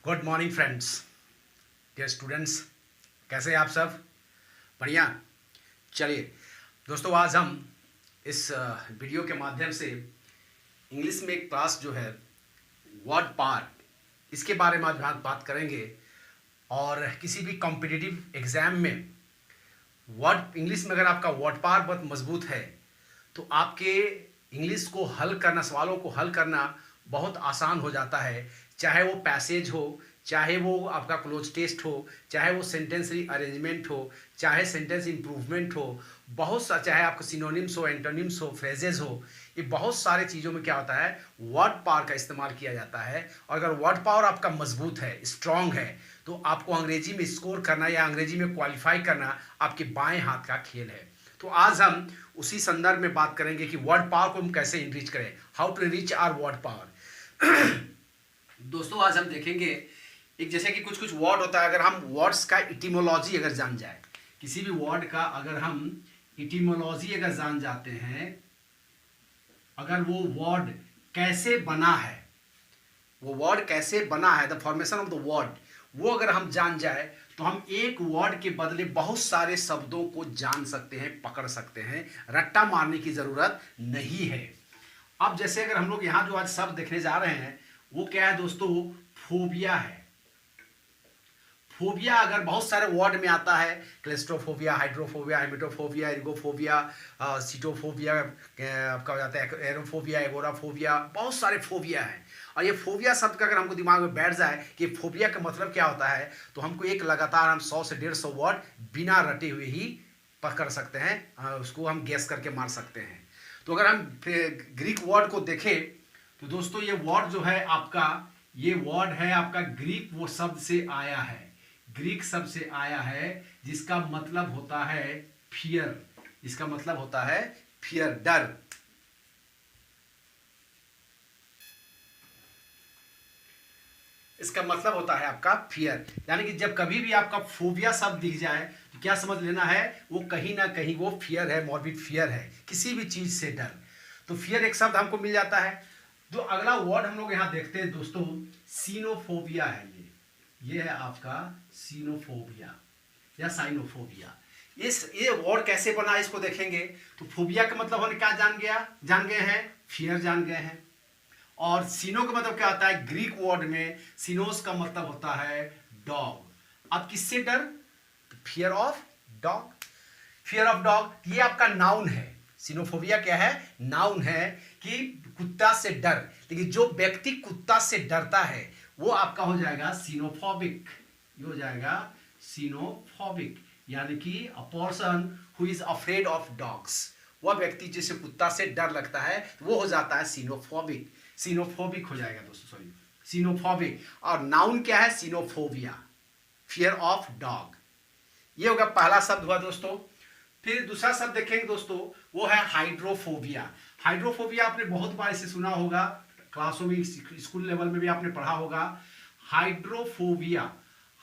Good morning friends, dear students. कैसे हैं आप सब? बढ़िया। चलिए दोस्तों, आज हम इस वीडियो के माध्यम से इंग्लिश में एक क्लास जो है वर्ड पावर, इसके बारे में आज बात करेंगे। और किसी भी कॉम्पिटिटिव एग्जाम में वर्ड इंग्लिश में अगर आपका वर्ड पावर बहुत मजबूत है तो आपके इंग्लिश को हल करना, सवालों को हल करना बहुत आसान हो जाता है। चाहे वो पैसेज हो, चाहे वो आपका क्लोज टेस्ट हो, चाहे वो सेंटेंस अरेंजमेंट हो, चाहे सेंटेंस इम्प्रूवमेंट हो, बहुत सा, चाहे आपको सिनोनिम्स हो, एंटोनिम्स हो, फ्रेजेस हो, ये बहुत सारे चीज़ों में क्या होता है, वर्ड पावर का इस्तेमाल किया जाता है। और अगर वर्ड पावर आपका मजबूत है, स्ट्रांग है, तो आपको अंग्रेजी में स्कोर करना या अंग्रेजी में क्वालिफाई करना आपके बाएं हाथ का खेल है। तो आज हम उसी संदर्भ में बात करेंगे कि वर्ड पावर को हम कैसे इनरीच करें, how to reach our word power. दोस्तों, आज हम देखेंगे एक, जैसे कि कुछ कुछ वर्ड होता है, अगर हम वर्ड्स का इटिमोलॉजी अगर जान जाए, किसी भी वर्ड का अगर हम इटिमोलॉजी अगर जान जाते हैं, अगर वो वर्ड कैसे बना है, वो वर्ड कैसे बना है, the formation of the word, वो अगर हम जान जाए तो हम एक वर्ड के बदले बहुत सारे शब्दों को जान सकते हैं, पकड़ सकते हैं। रट्टा मारने की जरूरत नहीं है। अब जैसे अगर हम लोग यहां जो आज शब्द देखने जा रहे हैं वो क्या है दोस्तों, फोबिया है। फोबिया अगर बहुत सारे वर्ड में आता है, क्लेस्ट्रोफोबिया, हाइड्रोफोबिया, हेमेटोफोबिया, एरिगोफोबिया, सीटोफोबिया, आपका हो जाता है एरोफोबिया, एगोराफोबिया, बहुत सारे फोबिया हैं। और ये फोबिया शब्द का अगर हमको दिमाग में बैठ जाए कि फोबिया का मतलब क्या होता है, तो हमको एक लगातार हम 100 से 150 वर्ड बिना रटे हुए ही पकड़ सकते हैं, उसको हम गेस करके मार सकते हैं। तो अगर हम ग्रीक वर्ड को देखें तो दोस्तों, ये वर्ड जो है आपका, ये वर्ड है आपका ग्रीक वो शब्द से आया है, ग्रीक शब्द से आया है, जिसका मतलब होता है फियर। इसका मतलब होता है फियर, डर। इसका मतलब होता है आपका फियर, यानी कि जब कभी भी आपका फोबिया शब्द दिख जाए तो क्या समझ लेना है, वो कहीं ना कहीं वो फियर है, मॉर्बिड फियर है, किसी भी चीज से डर। तो फियर एक शब्द हमको मिल जाता है। जो अगला वर्ड हम लोग यहां देखते हैं दोस्तों, सीनोफोबिया है। ये है आपका सीनोफोबिया या साइनोफोबिया। ये वर्ड कैसे बना इसको देखेंगे तो फोबिया का मतलब हमने क्या जान गए हैं, फियर जान गए हैं। और सीनो का मतलब क्या होता है, ग्रीक वर्ड में सीनोस का मतलब होता है डॉग। अब किससे डर, fear of dog, fear of dog. ये आपका नाउन है। सीनोफोबिया क्या है, नाउन है कि कुत्ता से डर। लेकिन जो व्यक्ति कुत्ता से डरता है वो आपका हो जाएगा सीनोफोबिक। ये हो जाएगा सीनोफोबिक, यानी कि a person who is afraid of dogs. वह व्यक्ति जिसे कुत्ता से डर लगता है वो हो जाता है सीनोफोबिक। सीनोफोबिक हो जाएगा दोस्तों, सॉरी, सीनोफोबिक। और नाउन क्या है, सीनोफोबिया, फियर ऑफ डॉग। ये होगा पहला शब्द हुआ दोस्तों। फिर दूसरा शब्द देखेंगे दोस्तों, वो है हाइड्रोफोबिया। हाइड्रोफोबिया आपने बहुत बार इसे सुना होगा, क्लासों में, स्कूल लेवल में भी आपने पढ़ा होगा। हाइड्रोफोबिया,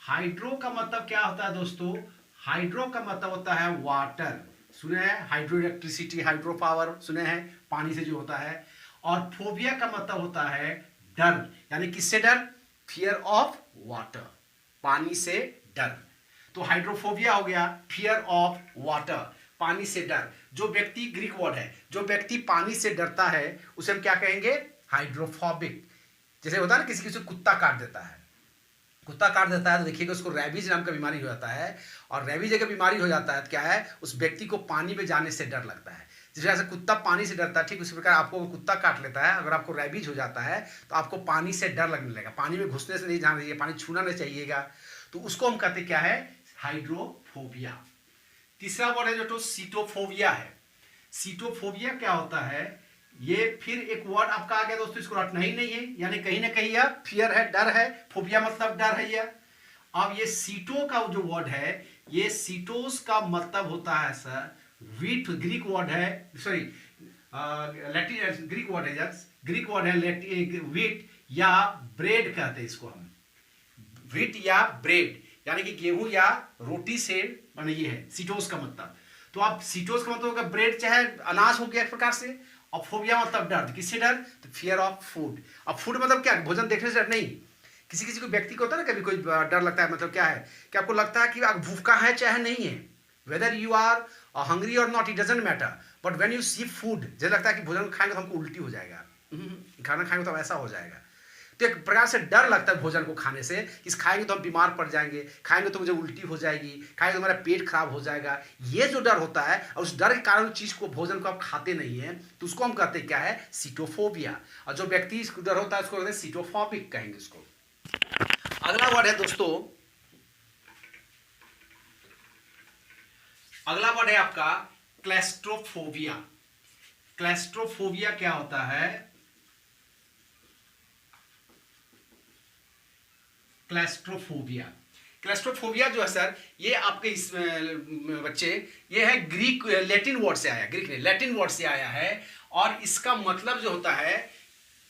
हाइड्रो का मतलब क्या होता है दोस्तों, हाइड्रो का मतलब होता है वाटर। सुने हैं, हाइड्रो इलेक्ट्रिसिटी, हाइड्रो पावर सुने हैं, पानी से जो होता है। और फोबिया का मतलब होता है डर, यानी किससे डर, फियर ऑफ वाटर, पानी से डर। तो हाइड्रोफोबिया हो गया फियर ऑफ वाटर, पानी से डर। जो व्यक्ति, ग्रीक वर्ड है, जो व्यक्ति पानी से डरता है उसे हम क्या कहेंगे, हाइड्रोफोबिक। जैसे होता है ना, किसी किसी कुत्ता काट देता है, कुत्ता काट देता है तो देखिएगा उसको रैबीज नाम का बीमारी हो जाता है। और रैबीज अगर बीमारी हो जाता है तो क्या है, उस व्यक्ति को पानी में जाने से डर लगता है। जिस तरह से कुत्ता पानी से डरता है, ठीक उसी प्रकार आपको कुत्ता काट लेता है, अगर आपको रैबीज हो जाता है तो आपको पानी से डर लगने लगेगा, पानी में घुसने से नहीं जाना चाहिए, पानी छूना नहीं चाहिएगा। तो उसको हम कहते क्या है, हाइड्रोफोबिया। तीसरा वर्ड है जो तो सीटोफोबिया है। सीटोफोबिया क्या होता है, ये फिर एक वर्ड आपका आ गया दोस्तों, इसको रटना ही नहीं है, यानी कहीं ना कहीं यह फियर है, डर है, फोबिया मतलब डर है यह। अब ये सीटो का जो वर्ड है, ये सीटोस का मतलब होता है सर वीट, ग्रीक वर्ड है, सॉरी लैटिन, ग्रीक वर्ड है, ग्रीक वर्ड है वीट या ब्रेड कहते हैं इसको हम, वीट या ब्रेड, यानी कि गेहूं या रोटी से बने, ये है सीटोस का मतलब। तो आप सीटोस का मतलब होगा ब्रेड, चाहे अनाज हो गया एक प्रकार से। और फोबिया मतलब डर, किससे डर, तो फियर ऑफ फूड। अब फूड मतलब क्या, भोजन देखने से डर नहीं, किसी किसी को व्यक्ति को होता है ना, कभी कोई डर लगता है, मतलब क्या है कि आपको लगता है कि आप भूखा है चाहे नहीं है, वेदर यू आर हंग्री और not, it doesn't matter, but when you see food, जैसे लगता है कि भोजन खाएंगे तो हमको उल्टी हो जाएगा, खाना खाएंगे तो ऐसा हो जाएगा। तो एक प्रकार से डर लगता है भोजन को खाने से, इस खाएंगे तो हम बीमार पड़ जाएंगे, खाएंगे तो मुझे उल्टी हो जाएगी, खाएंगे तो हमारा पेट खराब हो जाएगा। ये जो डर होता है, और उस डर के कारण उस चीज़ को, भोजन को आप खाते नहीं हैं, तो उसको हम कहते हैं क्या है, सीटोफोबिया। और जो व्यक्ति इसको डर होता है उसको कहते हैं सीटोफोबिक, कहेंगे उसको। अगला वर्ड है दोस्तों, अगला वर्ड है आपका क्लैस्ट्रोफोबिया। क्लैस्ट्रोफोबिया क्या होता है? क्लैस्ट्रोफोबिया, क्लैस्ट्रोफोबिया जो है सर, ये आपके इस बच्चे, ये है ग्रीक, लैटिन वर्ड से आया, ग्रीक नहीं, लैटिन वर्ड से आया है, और इसका मतलब जो होता है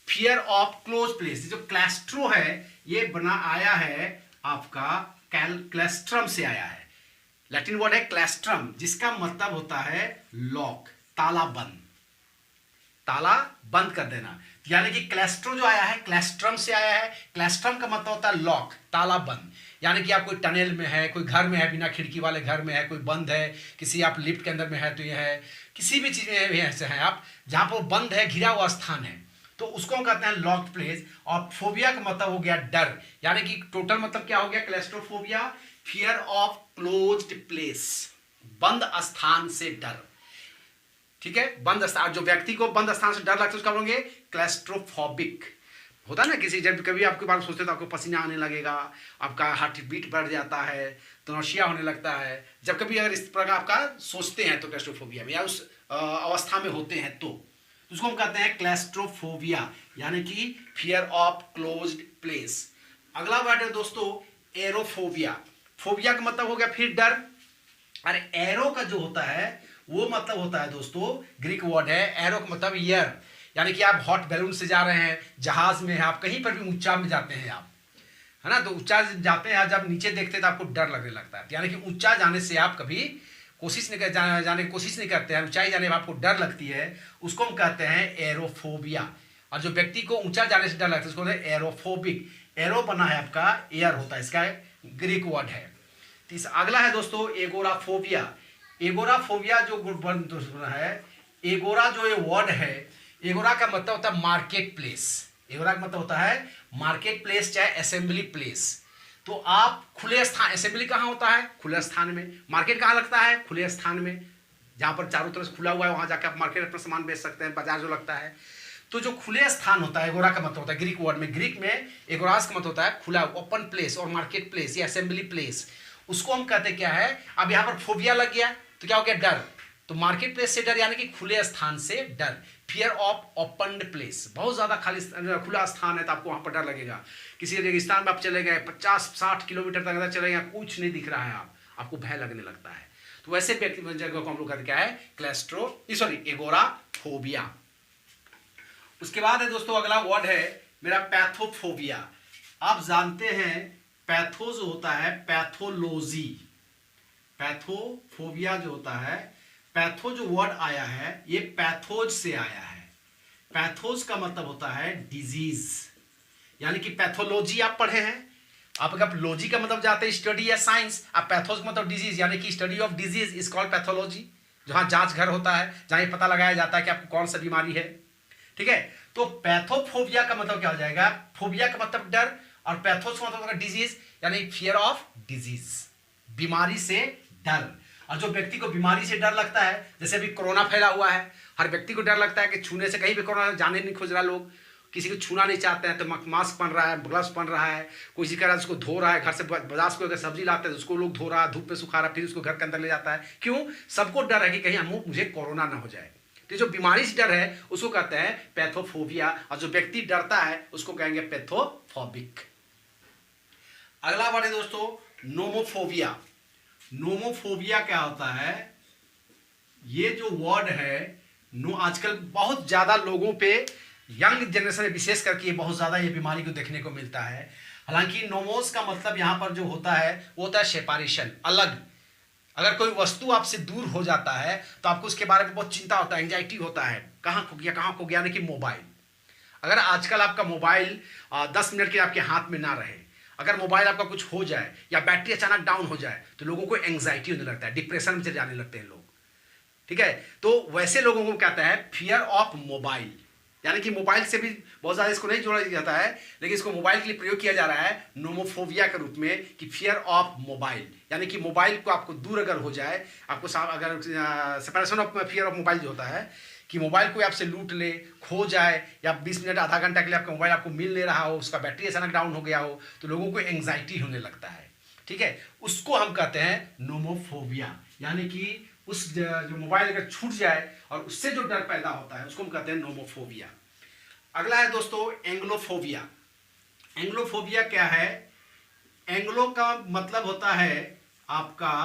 फियर ऑफ क्लोज प्लेस। जो क्लैस्ट्रो है ये बना आया है आपका क्लैस्ट्रम से आया है, लैटिन वर्ड है क्लैस्ट्रम, जिसका मतलब होता है लॉक, ताला बंद, ताला बंद कर देना। यानी कि क्लैस्ट्रो जो आया है क्लैस्ट्रम से आया है, क्लैस्ट्रम का मतलब होता है लॉक, ताला बंद। यानी कि आप कोई टनल में है, कोई घर में है, बिना खिड़की वाले घर में है, कोई बंद है, किसी आप लिफ्ट के अंदर में है तो ये है, किसी भी चीज़ में ऐसे हैं आप, जहाँ पर बंद है, घिरा हुआ स्थान है, तो उसको हम कहते हैं लॉक्ड प्लेस। और फोबिया का मतलब हो गया डर, यानी कि टोटल मतलब क्या हो गया क्लैस्ट्रोफोबिया, फियर ऑफ क्लोज्ड प्लेस, बंद स्थान से डर। ठीक है, बंद स्थान, जो व्यक्ति को बंद स्थान से डर लगता है उसका बोलेंगे क्लैस्ट्रोफोबिक। होता है ना, किसी जब कभी आपके बारे में सोचते तो आपको पसीना आने लगेगा, आपका हार्ट बीट बढ़ जाता है, तो नौशिया होने लगता है, जब कभी अगर इस प्रकार आपका सोचते हैं तो क्लैस्ट्रोफोबिया में या उस अवस्था में होते हैं तो उसको हम कहते हैं क्लैस्ट्रोफोबिया, यानी कि फियर ऑफ क्लोज्ड प्लेस। अगला वर्ड है दोस्तों एरोफोबिया। फोबिया का मतलब हो गया फिर डर, और एरो का जो होता है वो मतलब होता है दोस्तों, ग्रीक वर्ड है, एरो का मतलब ईयर, यानी कि आप हॉट बैलून से जा रहे हैं, जहाज में है, आप कहीं पर भी ऊंचा में जाते हैं आप, है ना, तो ऊंचा जाते हैं, जब नीचे देखते हैं तो आपको डर लगने लगता है, यानी कि ऊंचा जाने से आप कभी कोशिश नहीं जाने की कोशिश नहीं करते हैं, ऊंचाई जाने में आपको डर लगती है, उसको हम कहते हैं एरोफोबिया। और जो व्यक्ति को ऊंचा जाने से डर लगता है उसको कहते हैं एरोफोबिक। एरो बना है आपका, एयर होता है, इसका ग्रीक वर्ड है। अगला है दोस्तों एगोराफोबिया। एगोराफोबिया जो है, एगोरा जो ये वर्ड है, एगोरा का मतलब होता है मार्केट प्लेस। एगोरा का मतलब होता है मार्केट प्लेस, चाहे असेंबली प्लेस। तो आप खुले स्थान, असेंबली कहाँ होता है? खुले स्थान में। मार्केट कहाँ लगता है? खुले स्थान में, जहाँ पर चारों तरफ से खुला हुआ है, वहाँ जाकर आप मार्केट अपना सामान बेच सकते हैं, बाजार जो लगता है। तो जो खुले स्थान होता है, एगोरा का मतलब होता है ग्रीक वर्ड में, ग्रीक में एगोरास का मतलब होता है खुला, ओपन प्लेस और मार्केट प्लेस या असेंबली प्लेस, उसको हम कहते हैं क्या है। अब यहाँ पर फोबिया लग गया तो क्या हो गया? डर। तो मार्केट प्लेस से डर, यानी कि खुले स्थान से डर, फियर ऑफ ओपन प्लेस। बहुत ज़्यादा खाली खुला स्थान है तो आपको वहाँ पर डर लगेगा। किसी रेगिस्तान में आप चले गए, 50-60 किलोमीटर तक चले गए, कुछ नहीं दिख रहा है, आपको भय लगने लगता है। तो वैसे व्यक्ति जगह को हम लोग कहते क्या है? एगोराफोबिया। उसके बाद है दोस्तों अगला वर्ड है मेरा पैथोफोबिया। आप जानते हैं पैथो जो होता है पैथोलॉजी, पैथोफोबिया जो होता है, पैथो जो वर्ड आया है ये पैथोज से आया है। पैथोज का मतलब होता है डिजीज, यानी कि पैथोलॉजी आप पढ़े हैं, आप लॉजी का मतलब जाते हैं स्टडी या साइंस, आप पैथोज मतलब डिजीज, यानी कि study of disease is called pathology, जहां जांच घर होता है, जहां ये पता लगाया जाता है कि आपको कौन सा बीमारी है। ठीक है, तो पैथोफोबिया का मतलब क्या हो जाएगा? फोबिया का मतलब डर, और पैथोज का मतलब डिजीज, यानी फियर ऑफ डिजीज, बीमारी से डर। और जो व्यक्ति को बीमारी से डर लगता है, जैसे अभी कोरोना फैला हुआ है, हर व्यक्ति को डर लगता है कि छूने से, कहीं भी कोरोना जाने नहीं खोज रहा, लोग किसी को छूना नहीं चाहते हैं, तो मास्क पहन रहा है, ग्लव्स पहन रहा है, कोई इसी तरह उसको धो रहा है, घर से बाजार से अगर सब्जी लाते हैं तो उसको लोग धो रहा है, धूप पे सुखा रहा है, फिर उसको घर के अंदर ले जाता है। क्यों? सबको डर है कि कहीं मुझे कोरोना ना हो जाए। तो जो बीमारी से डर है उसको कहते हैं पैथोफोबिया, और जो व्यक्ति डरता है उसको कहेंगे पैथोफोबिक। अगला वर्ड है दोस्तों नोमोफोबिया। नोमोफोबिया क्या होता है? ये जो वर्ड है, आजकल बहुत ज्यादा लोगों पे, यंग जनरेशन में विशेष करके बहुत ज्यादा ये बीमारी को देखने को मिलता है। हालांकि नोमोस का मतलब यहाँ पर जो होता है वो होता है सेपारेशन, अलग। अगर कोई वस्तु आपसे दूर हो जाता है तो आपको उसके बारे में बहुत चिंता होता है, एंजाइटी होता है, कहाँ खो गया, यानी कि मोबाइल। अगर आजकल आपका मोबाइल 10 मिनट के आपके हाथ में ना रहे, अगर मोबाइल आपका कुछ हो जाए या बैटरी अचानक डाउन हो जाए तो लोगों को एंग्जाइटी होने लगता है, डिप्रेशन में चले जाने लगते हैं लोग। ठीक है, तो वैसे लोगों को कहता है फियर ऑफ मोबाइल, यानी कि मोबाइल से भी बहुत ज़्यादा इसको नहीं जोड़ा जाता है, लेकिन इसको मोबाइल के लिए प्रयोग किया जा रहा है नोमोफोबिया के रूप में, कि फियर ऑफ मोबाइल, यानी कि मोबाइल को आपको दूर अगर हो जाए, आपको अगर separation of fear of mobile जो होता है कि मोबाइल कोई आपसे लूट ले, खो जाए, या 20 मिनट आधा घंटा के लिए आपका मोबाइल आपको मिल नहीं रहा हो, उसका बैटरी अचानक डाउन हो गया हो, तो लोगों को एंग्जाइटी होने लगता है। ठीक है, उसको हम कहते हैं नोमोफोबिया, यानी कि उस जो मोबाइल अगर छूट जाए और उससे जो डर पैदा होता है उसको हम कहते हैं नोमोफोबिया। अगला है दोस्तों एंग्लोफोबिया। एंग्लोफोबिया क्या है? एंग्लो का मतलब होता है आपका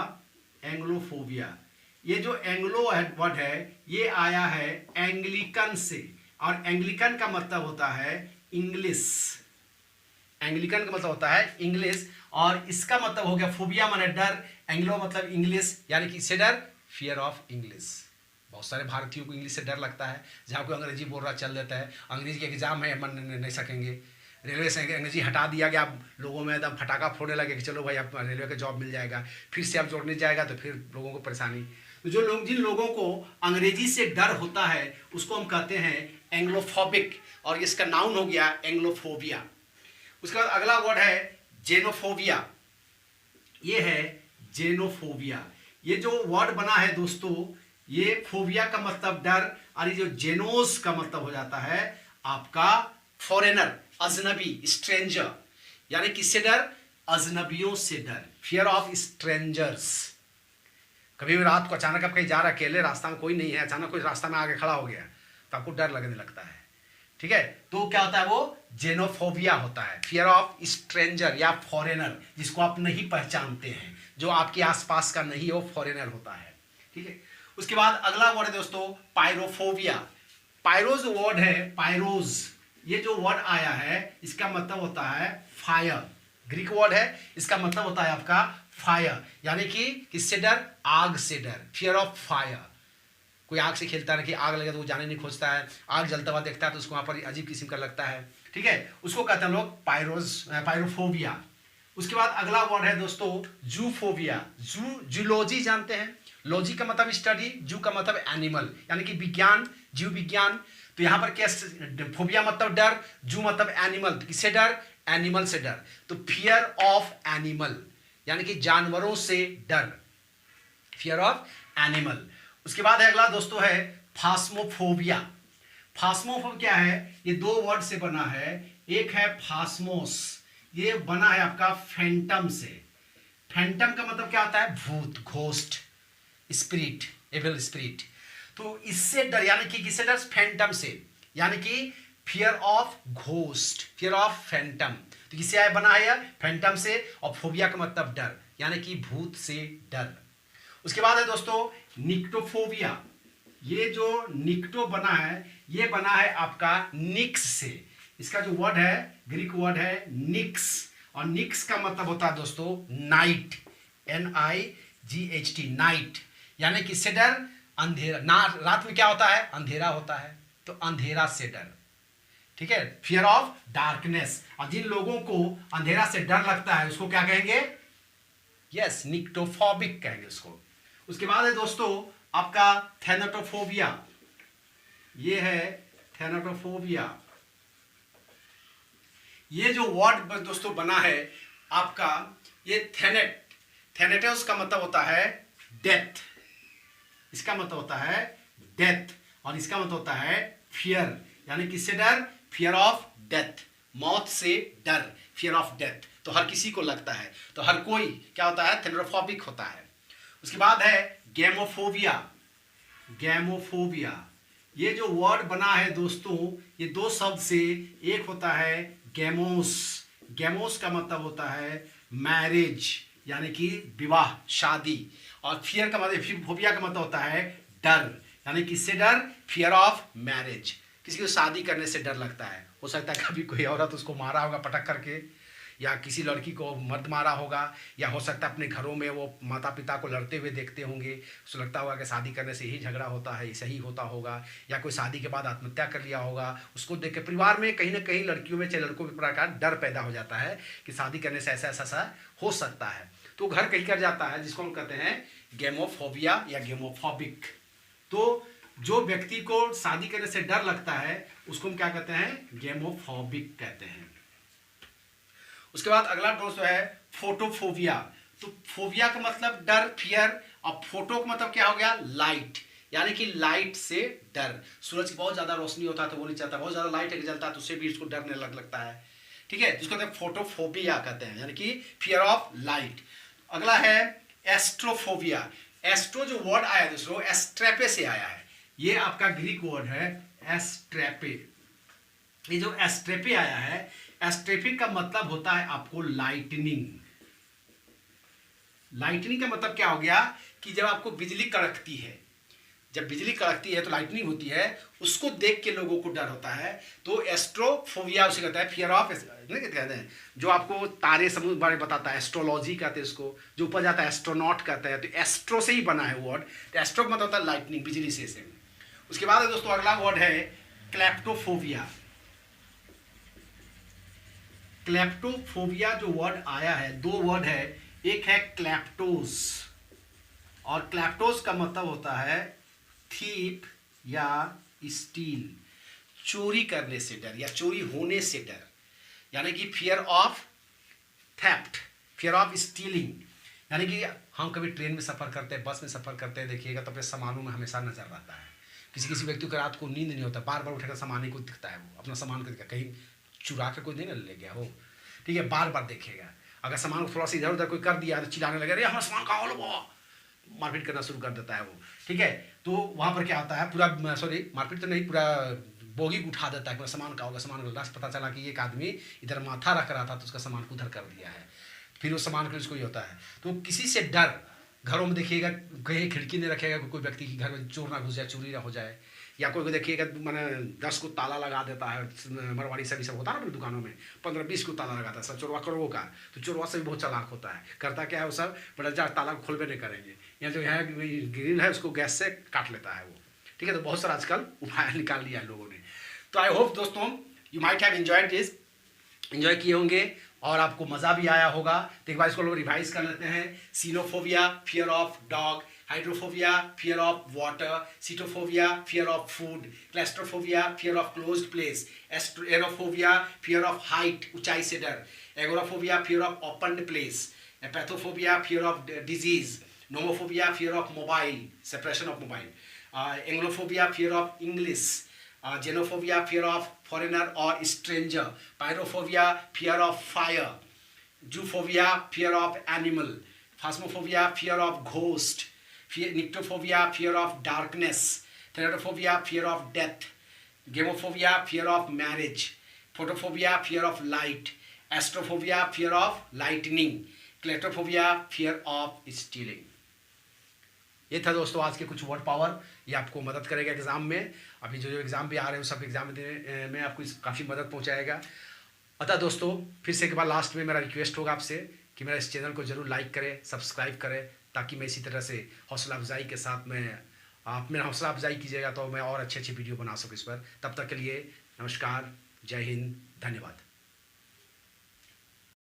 एंग्लोफोबिया, ये जो एंग्लो वर्ड है ये आया है एंग्लिकन से, और एंग्लिकन का मतलब होता है इंग्लिश, एंग्लिकन का मतलब होता है इंग्लिश, और इसका मतलब हो गया फोबिया माने डर, एंग्लो मतलब इंग्लिश, यानी कि इससे डर, फियर ऑफ इंग्लिश। बहुत सारे भारतीयों को इंग्लिश से डर लगता है, जहाँ कोई अंग्रेजी बोल रहा चल देता है, अंग्रेजी के एग्जाम है मन नहीं सकेंगे, रेलवे से अंग्रेजी हटा दिया गया, लोगों में एकदम फटाका फोड़ने लगे कि चलो भाई अब रेलवे का जॉब मिल जाएगा, फिर से अब जोड़ने जाएगा तो फिर लोगों को परेशानी। तो जो लोग जिन लोगों को अंग्रेजी से डर होता है उसको हम कहते हैं एंग्लोफोबिक, और इसका नाउन हो गया एंग्लोफोबिया। उसके बाद अगला वर्ड है जेनोफोबिया, ये है जेनोफोबिया। ये जो वर्ड बना है दोस्तों, ये फोबिया का मतलब डर, और ये जो जेनोस का मतलब हो जाता है आपका फॉरेनर, अजनबी, स्ट्रेंजर, यानी किससे डर? अजनबियों से डर, फियर ऑफ स्ट्रेंजर्स। कभी भी रात को अचानक आप कहीं जा रहे अकेले, रास्ता में कोई नहीं है, अचानक कोई रास्ता में आगे खड़ा हो गया तो आपको डर लगने लगता है। ठीक है, तो क्या होता है? वो जेनोफोबिया होता है, फियर ऑफ स्ट्रेंजर या फॉरेनर, जिसको आप नहीं पहचानते हैं, जो आपके आसपास का नहीं है, वो फॉरेनर होता है। ठीक है, उसके बाद अगला वर्ड है दोस्तों पायरोफोबिया। पायरोज वर्ड है, पायरोज, ये जो वर्ड आया है इसका मतलब होता है फायर, ग्रीक वर्ड है, इसका मतलब होता है आपका फायर, यानी कि किससे डर? आग से डर, फियर ऑफ फायर। कोई आग से खेलता है कि आग लगे तो वो जाने नहीं खोजता है, आग जलता हुआ देखता है तो उसको वहां पर अजीब किस्म का लगता है। ठीक है, उसको कहते हैं लोग पायरोफोबिया। उसके बाद अगला वर्ड है दोस्तों जूफोबिया। जूलॉजी जानते हैं, लॉजी का मतलब स्टडी, जू का मतलब एनिमल, यानी कि विज्ञान, जीव विज्ञान। तो यहाँ पर क्या, फोबिया मतलब डर, जू मतलब एनिमल, तो किससे डर? एनिमल से डर, तो फियर ऑफ एनिमल, यानी कि जानवरों से डर, फियर ऑफ एनिमल। उसके बाद है अगला दोस्तों है फास्मोफोबिया। फास्मोफोबिया क्या है? ये दो वर्ड से बना है, एक है फास्मोस, ये बना है आपका फैंटम से। फैंटम का मतलब क्या होता है? भूत, घोस्ट, स्पिरिट, एविल स्पिरिट। तो इससे डर, यानी कि किससे डर? फैंटम से, यानी कि fear of ghost, fear of Phantom. तो किससे आया बना है? फैंटम से, और फोबिया का मतलब डर, यानी कि भूत से डर। उसके बाद है दोस्तों निक्टोफोबिया। ये जो निक्टो बना है ये बना है आपका निक्स से, इसका जो वर्ड है ग्रीक वर्ड है निक्स, और निक्स का मतलब होता है दोस्तों नाइट, NIGHT, नाइट, यानी किससे डर? अंधेरा। ना रात में क्या होता है? अंधेरा होता है, तो अंधेरा से डर। ठीक है, फियर ऑफ डार्कनेस। और जिन लोगों को अंधेरा से डर लगता है उसको क्या कहेंगे? यस, निक्टोफोबिक कहेंगे उसको। उसके बाद है दोस्तों आपका थैनाटोफोबिया। ये है थैनाटोफोबिया। ये जो वर्ड दोस्तों बना है आपका, ये थैनेटोस का मतलब होता है डेथ, इसका मतलब होता है डेथ, और इसका मतलब होता है फियर, यानी किससे डर? फियर ऑफ डेथ, मौत से डर, फियर ऑफ डेथ। तो हर किसी को लगता है, तो हर कोई क्या होता है? थैनाटोफोबिक होता है। उसके बाद है गैमोफोबिया। गैमोफोबिया, ये जो वर्ड बना है दोस्तों, ये दो शब्द से एक होता है गैमोस। गैमोस का मतलब होता है मैरिज, यानी कि विवाह, शादी, और फियर का मतलब, फोबिया का मतलब होता है डर, यानी किससे डर? फियर ऑफ मैरिज, किसी को शादी करने से डर लगता है। हो सकता है कभी कोई औरत उसको मारा होगा पटक करके, या किसी लड़की को मर्द मारा होगा, या हो सकता है अपने घरों में वो माता पिता को लड़ते हुए देखते होंगे, उसको लगता होगा कि शादी करने से ही झगड़ा होता है, सही होता होगा, या कोई शादी के बाद आत्महत्या कर लिया होगा, उसको देख के परिवार में कहीं ना कहीं लड़कियों में चाहे लड़कों में प्रकार डर पैदा हो जाता है कि शादी करने से ऐसा ऐसा ऐसा हो सकता है, तो घर कहीं कर जाता है, जिसको हम कहते हैं गेमोफोबिया या गेमोफोबिक। तो जो व्यक्ति को शादी करने से डर लगता है उसको हम क्या कहते हैं, गेमोफोबिक कहते हैं। उसके बाद अगला दोस्त है फोटोफोबिया। तो फोबिया का मतलब डर, फियर, और फोटो का मतलब क्या हो गया, लाइट, यानी कि लाइट से डर। सूरज की बहुत ज्यादा रोशनी होता है तो वो नहीं चाहता, बहुत ज्यादा लाइट जलता है तो उससे भी उसको डरने लगता है, ठीक है, जिसको कहते हैं फोटोफोबिया कहते हैं, यानी कि फियर ऑफ लाइट। अगला है एस्ट्रोफोबिया। एस्ट्रो जो वर्ड आया दोस्तों एस्ट्रेपे से आया है, ये आपका ग्रीक वर्ड है एस्ट्रेपे। ये जो एस्ट्रेपे आया है, एस्ट्रेपे का मतलब होता है आपको लाइटनिंग। लाइटनिंग का मतलब क्या हो गया कि जब आपको बिजली कड़कती है, जब बिजली कड़कती है तो लाइटनिंग होती है, उसको देख के लोगों को डर होता है, तो एस्ट्रोफोबिया उसे कहता है, फियर ऑफ, कहते हैं जो आपको तारे समूह बारे में बताता है, एस्ट्रोलॉजी कहते हैं उसको, जो ऊपर जाता है एस्ट्रोनॉट कहते हैं, तो एस्ट्रो से ही बना है वर्ड, तो एस्ट्रो मतलब होता है लाइटनिंग, बिजली से। उसके बाद दोस्तों अगला वर्ड है क्लेप्टोफोबिया। क्लेप्टोफोबिया जो वर्ड आया है, दो वर्ड है, एक है क्लैप्टोस, और क्लैप्टोस का मतलब होता है थीप या स्टील, चोरी करने से डर या चोरी होने से डर, यानी कि fear of theft, fear of stealing. यानी कि हम कभी ट्रेन में सफर करते हैं, बस में सफर करते हैं, देखिएगा तो अपने सामानों में हमेशा नजर रहता है। किसी किसी व्यक्ति को रात को नींद नहीं होता, बार बार उठेगा सामान ही को दिखता है, वो अपना सामान को दिखता है, कहीं चुरा के कोई नहीं ना ले गया हो, ठीक है, बार बार देखेगा। अगर सामान को थोड़ा सा इधर उधर कोई कर दिया तो चिल्लाने लगे, अरे हमारा सामान कहाँ हो, वो मारपीट करना शुरू कर देता है वो, ठीक है। तो वहाँ पर क्या होता है, पूरा सॉरी मारपीट तो नहीं, पूरा बोगी उठा देता है, सामान का होगा, सामान का लास्ट पता चला कि एक आदमी इधर माथा रख रहा था तो उसका सामान को उधर कर दिया है, फिर उस सामान को उसको ही होता है। तो किसी से डर, घरों में देखिएगा कहीं खिड़की नहीं रखेगा, कोई व्यक्ति की घर में चोर ना घुस जाए, चोरी ना हो जाए, या कोई को देखिएगा मैंने 10 को ताला लगा देता है, मरवाड़ी सभी सब होता है ना दुकानों में 15-20 को ताला लगाता है, सब चोरवा करोड़ों का, तो चोरवा से भी बहुत चालाक होता है, करता क्या है वो सब बड़ा जा ताला को खोलबे नहीं करेंगे, या जो है ग्रिल है उसको गैस से काट लेता है वो, ठीक है। तो बहुत सारा आजकल उपाय निकाल लिया है लोगों ने। तो आई होप दोस्तों you might have enjoyed this, enjoy किए होंगे और आपको मज़ा भी आया होगा। तो एक बार इसको लोग रिवाइज कर लेते हैं। Cynophobia fear of dog, hydrophobia fear of water, sitophobia fear of food, claustrophobia fear of closed place, aerophobia fear of height, ऊंचाई से डर, agoraphobia fear of open place, pathophobia fear of disease, nomophobia fear of mobile, separation of mobile, anglophobia fear of English, xenophobia fear of foreigner or stranger, pyrophobia fear of fire, zoophobia fear of animal, phasmophobia fear of ghost, nyctophobia fear of darkness, theratophobia fear of death, gamophobia fear of marriage, photophobia fear of light, astrophobia fear of lightning, claustrophobia fear of stealing। ये था दोस्तों आज के कुछ word power, ये आपको मदद करेगा एग्जाम में। अभी जो एग्जाम भी आ रहे हैं सब एग्जाम देने में आपको काफ़ी मदद पहुंचाएगा। अतः दोस्तों फिर से एक बार लास्ट में मेरा रिक्वेस्ट होगा आपसे कि मेरा इस चैनल को जरूर लाइक करें, सब्सक्राइब करें, ताकि मैं इसी तरह से हौसला अफजाई के साथ में आप मेरा हौसला अफजाई कीजिएगा तो मैं और अच्छे वीडियो बना सकूँ इस पर। तब तक के लिए नमस्कार, जय हिंद, धन्यवाद।